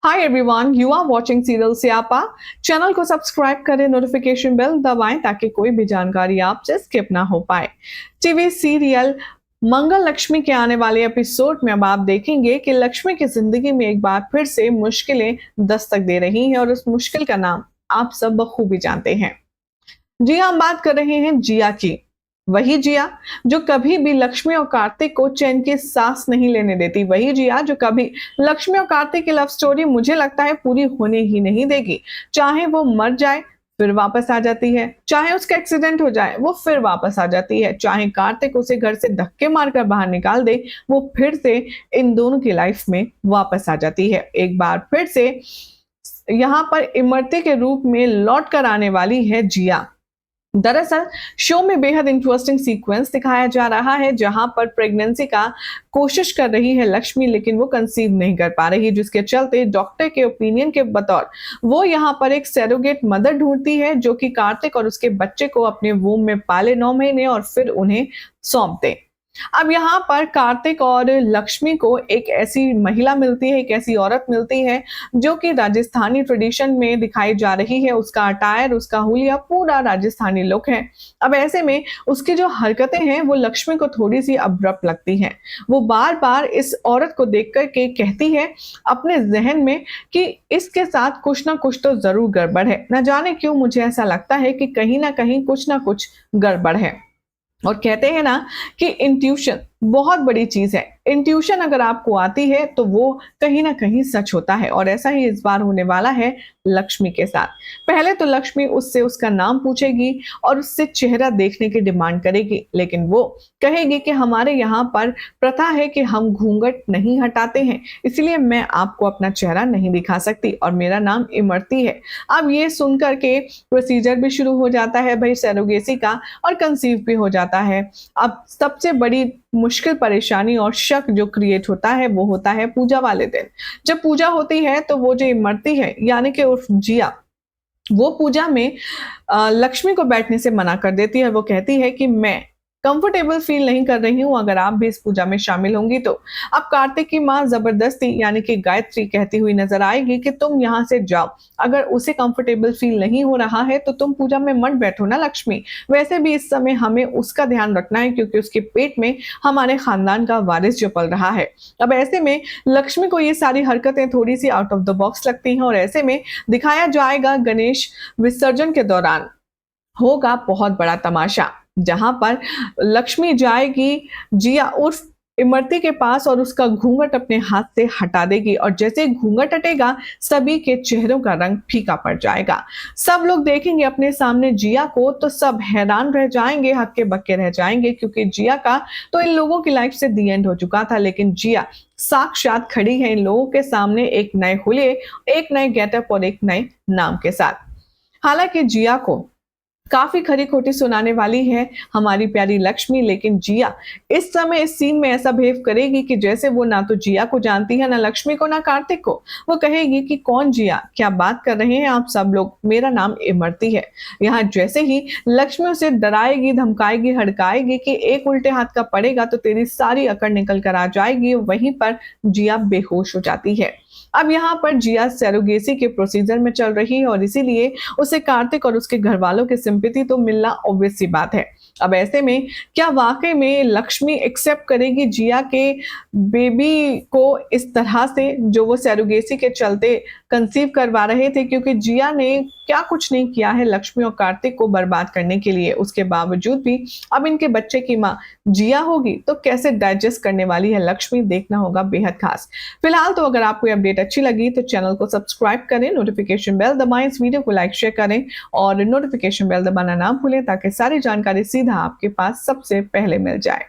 Hi everyone, you are watching serial Syapa. Channel को subscribe करें, notification bell दबाएं ताकि कोई भी जानकारी आपसे स्किप ना हो पाए। टीवी सीरियल मंगल लक्ष्मी के आने वाले एपिसोड में अब आप देखेंगे कि लक्ष्मी की जिंदगी में एक बार फिर से मुश्किलें दस्तक दे रही हैं और उस मुश्किल का नाम आप सब बखूबी जानते हैं। जी हाँ, हम बात कर रहे हैं जिया की। वही जिया जो कभी भी लक्ष्मी और कार्तिक को चैन की सांस नहीं लेने देती। वही जिया जो कभी लक्ष्मी और कार्तिक की लव स्टोरी मुझे लगता है पूरी होने ही नहीं देगी। चाहे वो मर जाए फिर वापस आ जाती है, चाहे उसका एक्सीडेंट हो जाए वो फिर वापस आ जाती है, चाहे कार्तिक उसे घर से धक्के मारकर बाहर निकाल दे वो फिर से इन दोनों की लाइफ में वापस आ जाती है। एक बार फिर से यहाँ पर इमरती के रूप में लौट कर आने वाली है जिया। दरअसल शो में बेहद इंटरेस्टिंग सीक्वेंस दिखाया जा रहा है जहां पर प्रेगनेंसी का कोशिश कर रही है लक्ष्मी, लेकिन वो कंसीव नहीं कर पा रही, जिसके चलते डॉक्टर के ओपिनियन के बतौर वो यहां पर एक सैरोगेट मदर ढूंढती है जो कि कार्तिक और उसके बच्चे को अपने वूम में पाले 9 महीने और फिर उन्हें सौंप दे। अब यहाँ पर कार्तिक और लक्ष्मी को एक ऐसी महिला मिलती है, एक ऐसी औरत मिलती है जो कि राजस्थानी ट्रेडिशन में दिखाई जा रही है। उसका अटायर, उसका हुलिया पूरा राजस्थानी लुक है। अब ऐसे में उसकी जो हरकतें हैं वो लक्ष्मी को थोड़ी सी अब्रप्ट लगती हैं। वो बार बार इस औरत को देख कर के कहती है अपने जहन में कि इसके साथ कुछ ना कुछ तो जरूर गड़बड़ है। न जाने क्यों मुझे ऐसा लगता है कि कहीं ना कहीं कुछ ना कुछ गड़बड़ है। और कहते हैं ना कि इंट्यूशन बहुत बड़ी चीज है। इंट्यूशन अगर आपको आती है तो वो कहीं ना कहीं सच होता है, और ऐसा ही इस बार होने वाला है लक्ष्मी के साथ। पहले तो लक्ष्मी उससे उसका नाम पूछेगी और उससे चेहरा देखने की डिमांड करेगी, लेकिन वो कहेगी कि हमारे यहाँ पर प्रथा है कि हम घूंघट नहीं हटाते हैं, इसलिए मैं आपको अपना चेहरा नहीं दिखा सकती और मेरा नाम इमरती है। अब ये सुनकर के प्रोसीजर भी शुरू हो जाता है भाई सरोगेसी का, और कंसीव भी हो जाता है। अब सबसे बड़ी मुश्किल परेशानी और शक जो क्रिएट होता है वो होता है पूजा वाले दिन। जब पूजा होती है तो वो जो इमरती है यानी कि उर्फ जिया, वो पूजा में लक्ष्मी को बैठने से मना कर देती है। वो कहती है कि मैं कंफर्टेबल फील नहीं कर रही हूं अगर आप भी इस पूजा में शामिल होंगी तो। अब कार्तिक की मां जबरदस्ती यानी कि गायत्री कहती हुई नजर आएगी कि तुम यहां से जाओ, अगर उसे कंफर्टेबल फील नहीं हो रहा है तो तुम पूजा में मत बैठो ना लक्ष्मी। वैसे भी इस समय हमें उसका ध्यान रखना है क्योंकि उसके पेट में हमारे खानदान का वारिस जो पल रहा है। अब ऐसे में लक्ष्मी को ये सारी हरकतें थोड़ी सी आउट ऑफ द बॉक्स लगती हैं, और ऐसे में दिखाया जाएगा गणेश विसर्जन के दौरान होगा बहुत बड़ा तमाशा, जहां पर लक्ष्मी जाएगी जिया उर्फ इमरती के पास और उसका घूंघट अपने हाथ से हटा देगी, और जैसे घूंघट हटेगा सभी के चेहरों का रंग फीका पड़ जाएगा। सब लोग देखेंगे अपने सामने जिया को तो सब हैरान रह जाएंगे, हक्के बक्के रह जाएंगे, क्योंकि जिया का तो इन लोगों की लाइफ से दी एंड हो चुका था, लेकिन जिया साक्षात खड़ी है इन लोगों के सामने एक नए हुलिये, एक नए गेटअप और एक नए नाम के साथ। हालांकि जिया को काफी खरी खोटी सुनाने वाली है हमारी प्यारी लक्ष्मी, लेकिन जिया इस समय इस सीन में ऐसा बिहेव करेगी कि जैसे वो ना तो जिया को जानती है, ना लक्ष्मी को, ना कार्तिक को। वो कहेगी कि कौन जिया, क्या बात कर रहे हैं आप सब लोग, मेरा नाम इमरती है। यहाँ जैसे ही लक्ष्मी उसे डराएगी, धमकाएगी, हड़काएगी कि एक उल्टे हाथ का पड़ेगा तो तेरी सारी अकड़ निकल कर आ जाएगी, वहीं पर जिया बेहोश हो जाती है। अब यहाँ पर जिया सरोगेसी के प्रोसीजर में चल रही है और इसीलिए उसे कार्तिक और उसके घर वालों की सिंपैथी तो मिलना ऑब्वियस सी बात है। अब ऐसे में क्या वाकई में लक्ष्मी एक्सेप्ट करेगी जिया के बेबी को इस तरह से जो वो सरोगेसी के चलते कंसीव करवा रहे थे, क्योंकि जिया ने क्या कुछ नहीं किया है लक्ष्मी और कार्तिक को बर्बाद करने के लिए। उसके बावजूद भी अब इनके बच्चे की माँ जिया होगी तो कैसे डाइजेस्ट करने वाली है लक्ष्मी, देखना होगा बेहद खास। फिलहाल तो अगर आपको अपडेट अच्छी लगी तो चैनल को सब्सक्राइब करें, नोटिफिकेशन बेल दबाएं, इस वीडियो को लाइक शेयर करें और नोटिफिकेशन बेल दबाना ना भूलें ताकि सारी जानकारी सीधा आपके पास सबसे पहले मिल जाए।